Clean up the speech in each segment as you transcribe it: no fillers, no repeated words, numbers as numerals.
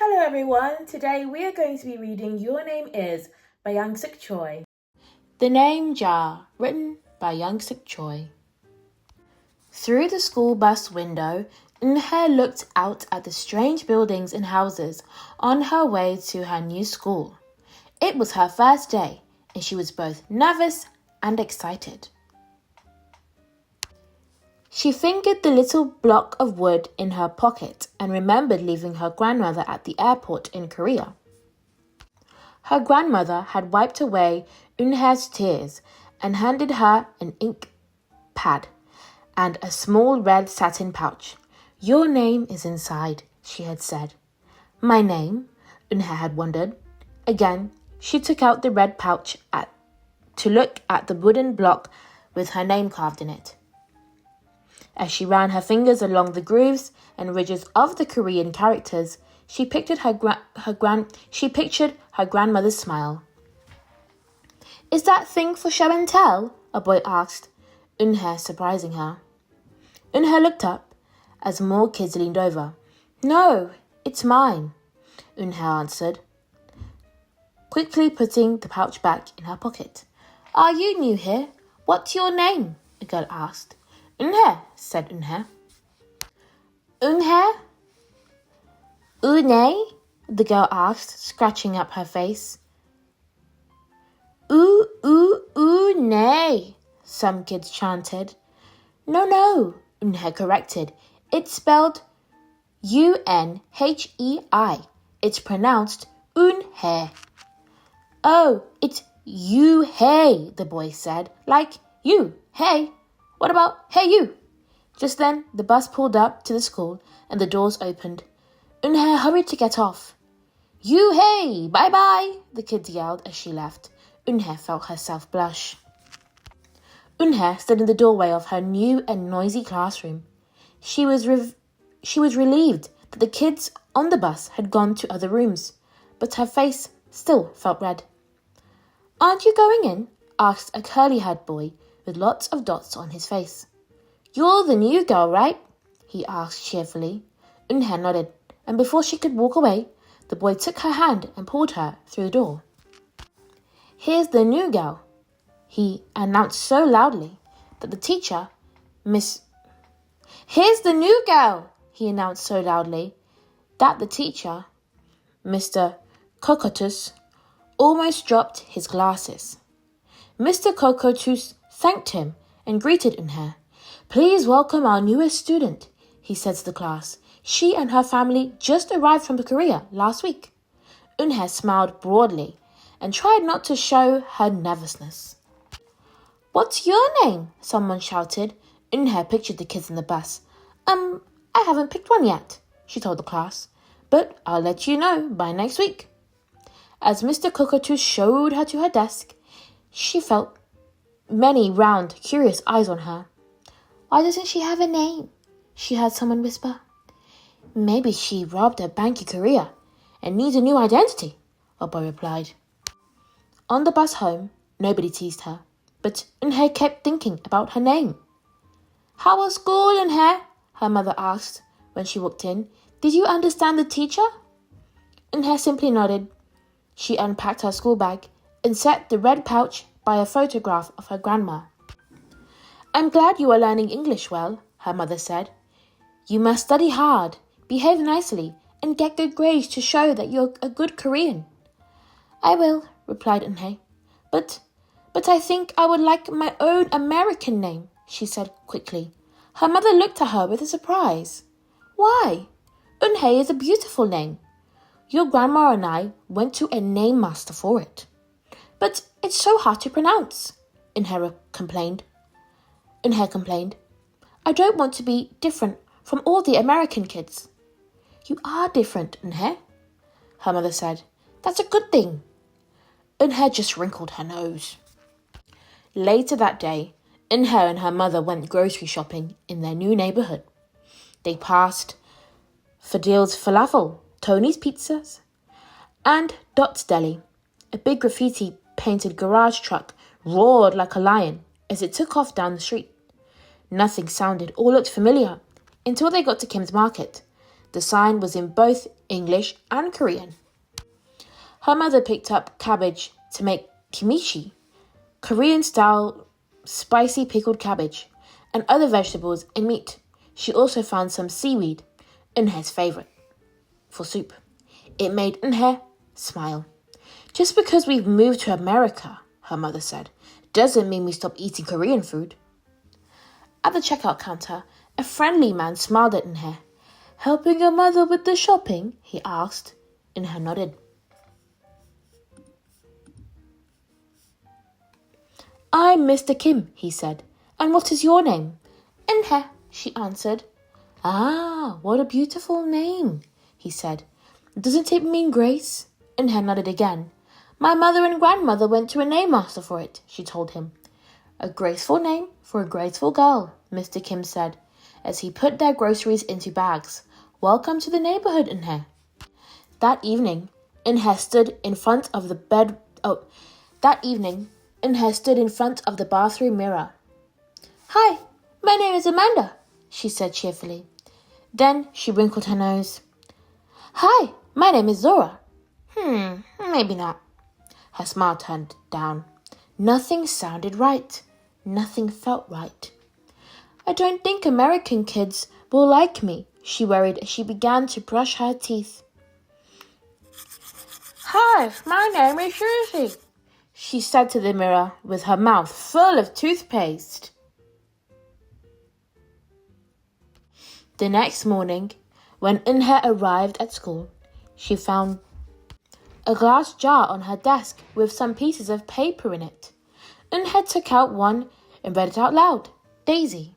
Hello everyone, today we are going to be reading Your Name Is by Yangsook Choi. The Name Jar, written by Yangsook Choi. Through the school bus window, Eunhye looked out at the strange buildings and houses on her way to her new school. It was her first day, and she was both nervous and excited. She fingered the little block of wood in her pocket and remembered leaving her grandmother at the airport in Korea. Her grandmother had wiped away Eunhye's tears and handed her an ink pad and a small red satin pouch. "Your name is inside," she had said. "My name?" Eunhye had wondered. Again, she took out the red pouch to look at the wooden block with her name carved in it. As she ran her fingers along the grooves and ridges of the Korean characters, she pictured her grandmother's smile. "Is that thing for show and tell?" a boy asked, Eunhye surprising her. Eunhye looked up as more kids leaned over. "No, it's mine," Eunhye answered, quickly putting the pouch back in her pocket. "Are you new here? What's your name?" a girl asked. "Eunhye," said Eunhye. "Eunhye? Eunhye?" the girl asked, scratching up her face. Eunhye, some kids chanted. No, Eunhye corrected. It's spelled Unhei. It's pronounced Eunhye. "Oh, it's you-hey," the boy said. "Like you, hey. What about hey you?" Just then, the bus pulled up to the school and the doors opened. Eunhye hurried to get off. "You-hey, bye-bye," the kids yelled as she left. Eunhye felt herself blush. Eunhye stood in the doorway of her new and noisy classroom. She was relieved that the kids on the bus had gone to other rooms, but her face still felt red. "Aren't you going in?" asked a curly-haired boy with lots of dots on his face. "You're the new girl, right?" he asked cheerfully. Eunhye nodded, and before she could walk away, the boy took her hand and pulled her through the door. "Here's the new girl," he announced so loudly that the teacher, "Here's the new girl," he announced so loudly that the teacher, Mr. Cocotus, almost dropped his glasses. Mr. Cocotus thanked him and greeted Eunhye. "Please welcome our newest student," he said to the class. "She and her family just arrived from Korea last week." Eunhye smiled broadly and tried not to show her nervousness. "What's your name?" someone shouted. Eunhye pictured the kids in the bus. I haven't picked one yet," she told the class, "but I'll let you know by next week." As Mr. Cockatoo showed her to her desk, she felt many round, curious eyes on her. "Why doesn't she have a name?" she heard someone whisper. "Maybe she robbed a bank in Korea and needs a new identity," a boy replied. On the bus home, nobody teased her, but Eunhye kept thinking about her name. "How was school, Eunhye?" her mother asked when she walked in. "Did you understand the teacher?" Eunhye simply nodded. She unpacked her school bag and set the red pouch by a photograph of her grandma. "I'm glad you are learning English well," her mother said. "You must study hard, behave nicely, and get good grades to show that you're a good Korean." "I will," replied Eunhye. But I think I would like my own American name," she said quickly. Her mother looked at her with a surprise. "Why? Eunhye is a beautiful name. Your grandma and I went to a name master for it." "But it's so hard to pronounce," Eunhye complained. "I don't want to be different from all the American kids." "You are different, Eunhye," her mother said. "That's a good thing." Eunhye just wrinkled her nose. Later that day, Eunhye and her mother went grocery shopping in their new neighborhood. They passed Fadil's Falafel, Tony's Pizzas, and Dot's Deli. A big graffiti-painted garage truck roared like a lion as it took off down the street. Nothing sounded or looked familiar until they got to Kim's Market. The sign was in both English, and Korean. Her mother picked up cabbage to make kimchi, Korean-style spicy pickled cabbage, and other vegetables and meat. She also found some seaweed, Eunhae's favourite, for soup. It made Eunhae smile. Just because we've moved to America, her mother said, doesn't mean we stop eating Korean food. At the checkout counter, a friendly man smiled at Eunhae. Helping your mother with the shopping? He asked. Eunhae nodded. I'm Mr. Kim, he said. And what is your name? Eunhae, she answered. Ah, what a beautiful name, he said. Doesn't it mean grace? Eunhae nodded again. My mother and grandmother went to a name master for it, she told him. A graceful name for a graceful girl, Mr. Kim said, as he put their groceries into bags. Welcome to the neighborhood, Eunhae. That evening, Eunhae stood in front of the bathroom mirror. Hi, my name is Amanda, she said cheerfully. Then she wrinkled her nose. Hi, my name is Zora. Maybe not. Her smile turned down. Nothing sounded right. Nothing felt right. I don't think American kids will like me, she worried as she began to brush her teeth. Hi, my name is Susie, she said to the mirror with her mouth full of toothpaste. The next morning, when Eunhae arrived at school, she found a glass jar on her desk with some pieces of paper in it. Eunhae took out one and read it out loud. Daisy.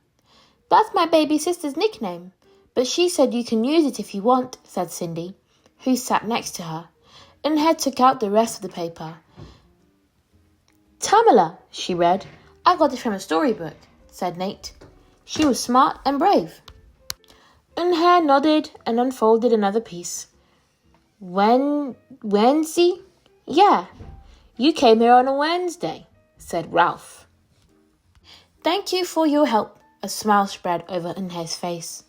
That's my baby sister's nickname, but she said you can use it if you want, said Cindy, who sat next to her. Eunhae took out the rest of the paper. Tamala, she read. I got it from a storybook, said Nate. She was smart and brave. Eunhae nodded and unfolded another piece. Wednesday? Yeah, you came here on a Wednesday, said Ralph. Thank you for your help. A smile spread over Eunhae's face.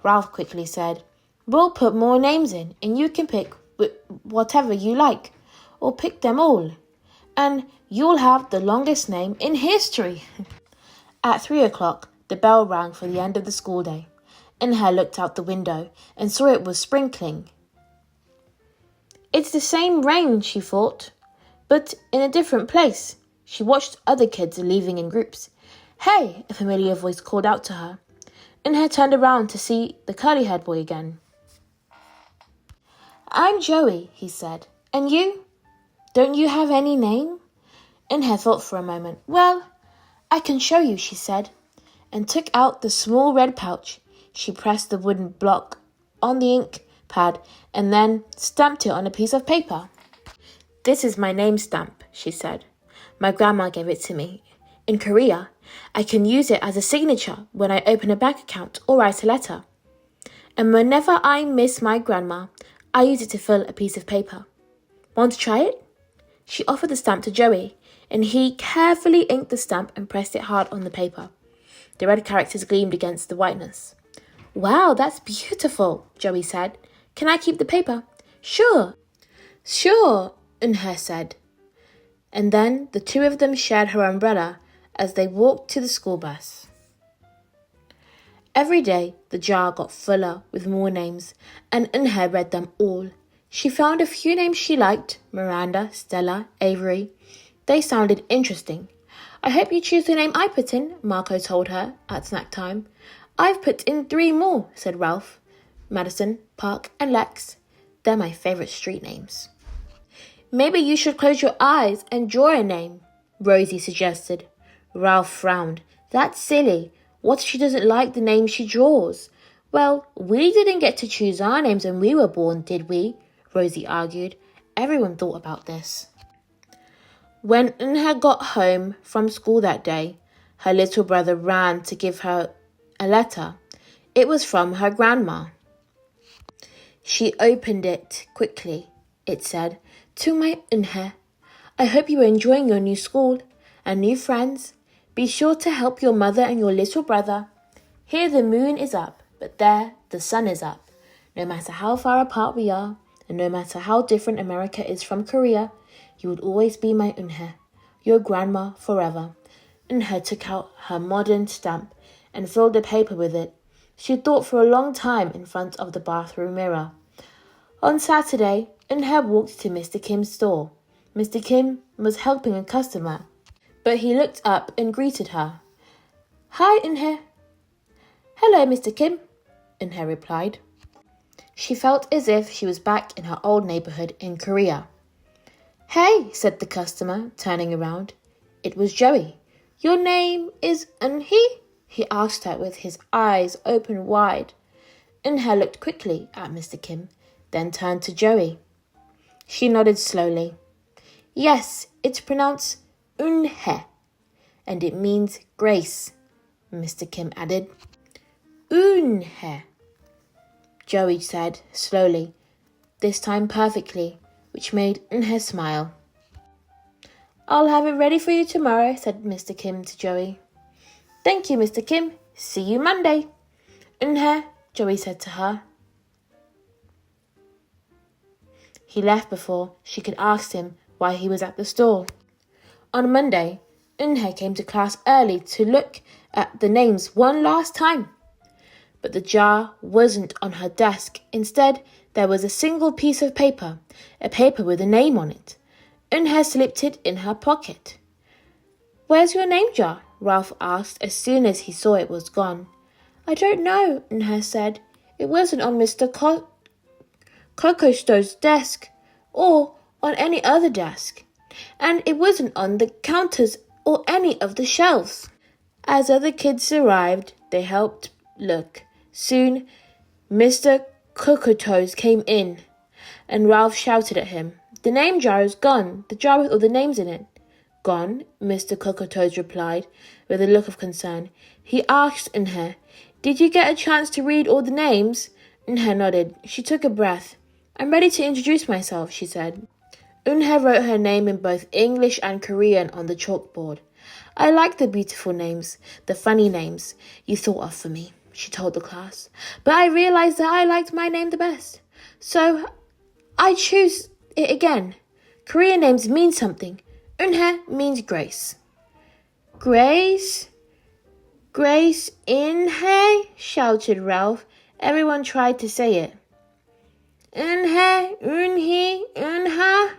Ralph quickly said, We'll put more names in and you can pick whatever you like, or pick them all. And you'll have the longest name in history. At 3:00, the bell rang for the end of the school day. Eunhae looked out the window and saw it was sprinkling. It's the same rain, she thought, but in a different place. She watched other kids leaving in groups. Hey, a familiar voice called out to her. Eunhae turned around to see the curly-haired boy again. I'm Joey, he said. And you? Don't you have any name? Eunhae thought for a moment. Well, I can show you, she said, and took out the small red pouch. She pressed the wooden block on the ink pad and then stamped it on a piece of paper. This is my name stamp, she said. My grandma gave it to me. In Korea, I can use it as a signature when I open a bank account or write a letter. And whenever I miss my grandma, I use it to fill a piece of paper. Want to try it? She offered the stamp to Joey, and he carefully inked the stamp and pressed it hard on the paper. The red characters gleamed against the whiteness. Wow, that's beautiful, Joey said. Can I keep the paper? Sure, Eunhae said. And then the two of them shared her umbrella as they walked to the school bus. Every day, the jar got fuller with more names, and Eunhae read them all. She found a few names she liked, Miranda, Stella, Avery. They sounded interesting. I hope you choose the name I put in, Marco told her at snack time. I've put in 3 more, said Ralph. Madison, Park, and Lex. They're my favourite street names. Maybe you should close your eyes and draw a name, Rosie suggested. Ralph frowned. That's silly. What if she doesn't like the name she draws? Well, we didn't get to choose our names when we were born, did we? Rosie argued. Everyone thought about this. When Eunhae got home from school that day, her little brother ran to give her a letter. It was from her grandma. She opened it quickly. It said, To my Eunhae, I hope you are enjoying your new school and new friends. Be sure to help your mother and your little brother. Here the moon is up, but there the sun is up. No matter how far apart we are, and no matter how different America is from Korea, you would always be my Eunhae, your grandma forever. Eunhae took out her modern stamp and filled the paper with it. She thought for a long time in front of the bathroom mirror. On Saturday, Eunhae walked to Mr. Kim's store. Mr. Kim was helping a customer, but he looked up and greeted her. "Hi, Eunhae." "Hello, Mr. Kim," Eunhae replied. She felt as if she was back in her old neighborhood in Korea. "Hey," said the customer, turning around. It was Joey. "Your name is Eunhae?" he asked her with his eyes open wide. Eunhae looked quickly at Mr. Kim, then turned to Joey. She nodded slowly. "Yes, it's pronounced Eunhae, and it means grace," Mr. Kim added. "Eunhae," Joey said slowly, this time perfectly, which made Eunhae smile. "I'll have it ready for you tomorrow," said Mr. Kim to Joey. "Thank you, Mr. Kim. See you Monday." "Eunhae," Joey said to her. He left before she could ask him why he was at the store. On Monday, Eunhae came to class early to look at the names one last time. But the jar wasn't on her desk. Instead, there was a single piece of paper, a paper with a name on it. Eunhae slipped it in her pocket. "Where's your name jar?" Ralph asked as soon as he saw it was gone. "I don't know," Eunhae said. "It wasn't on Mr. Kokosto's desk or on any other desk. And it wasn't on the counters or any of the shelves." As other kids arrived, they helped look. Soon, Mr. Kokotos came in, and Ralph shouted at him, "The name jar is gone, the jar with all the names in it." "Gone?" Mr. Kokotos replied, with a look of concern. He asked Eunhae, "Did you get a chance to read all the names?" Eunhae nodded. She took a breath. "I'm ready to introduce myself," she said. Eunhae wrote her name in both English and Korean on the chalkboard. "I like the beautiful names, the funny names you thought of for me," she told the class. "But I realized that I liked my name the best. So I choose it again. Korean names mean something. Eunhae means grace." "Grace? Grace Eunhae?" shouted Ralph. Everyone tried to say it. "Eunhae, Eunhee, Eunha."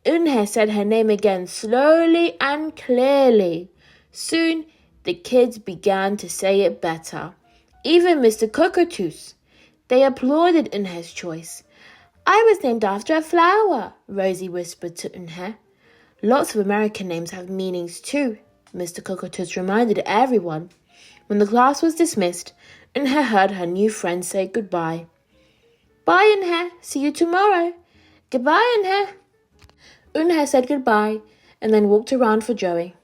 Eunhae said her name again slowly and clearly. Soon, the kids began to say it better. Even Mr. Cockatoo. They applauded Eunhae's choice. "I was named after a flower," Rosie whispered to Eunhae. "Lots of American names have meanings too," Mr. Cockatoo reminded everyone. When the class was dismissed, Eunhae heard her new friend say goodbye. "Bye, Eunhae. See you tomorrow." "Goodbye, Eunhae." Eunhae said goodbye and then looked around for Joey.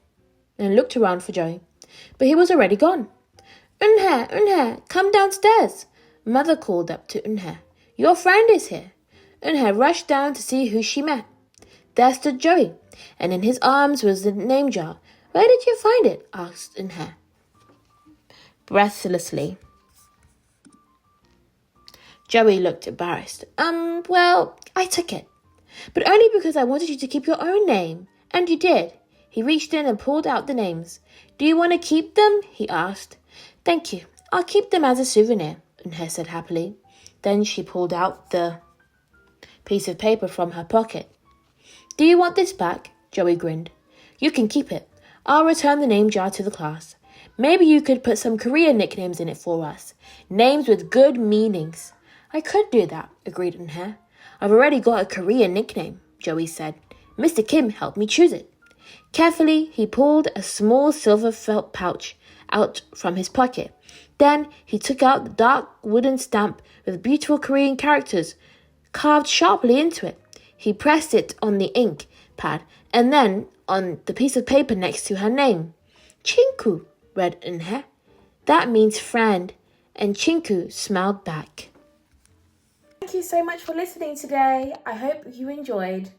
But he was already gone. "Eunhae, Eunhae, come downstairs." Mother called up to Eunhae. "Your friend is here." Eunhae rushed down to see who she met. There stood Joey, and in his arms was the name jar. "Where did you find it?" asked Eunhae breathlessly. Joey looked embarrassed. Well, I took it. But only because I wanted you to keep your own name. And you did." He reached in and pulled out the names. "Do you want to keep them?" he asked. "Thank you. I'll keep them as a souvenir," Eunhae said happily. Then she pulled out the piece of paper from her pocket. "Do you want this back?" Joey grinned. "You can keep it. I'll return the name jar to the class. Maybe you could put some Korean nicknames in it for us. Names with good meanings." "I could do that," agreed Eunhae. "I've already got a Korean nickname," Joey said. "Mr. Kim helped me choose it." Carefully, he pulled a small silver felt pouch out from his pocket. Then he took out the dark wooden stamp with beautiful Korean characters carved sharply into it. He pressed it on the ink pad and then on the piece of paper next to her name. "Chinku," read Eunhae. "That means friend," and Chinku smiled back. Thank you so much for listening today. I hope you enjoyed.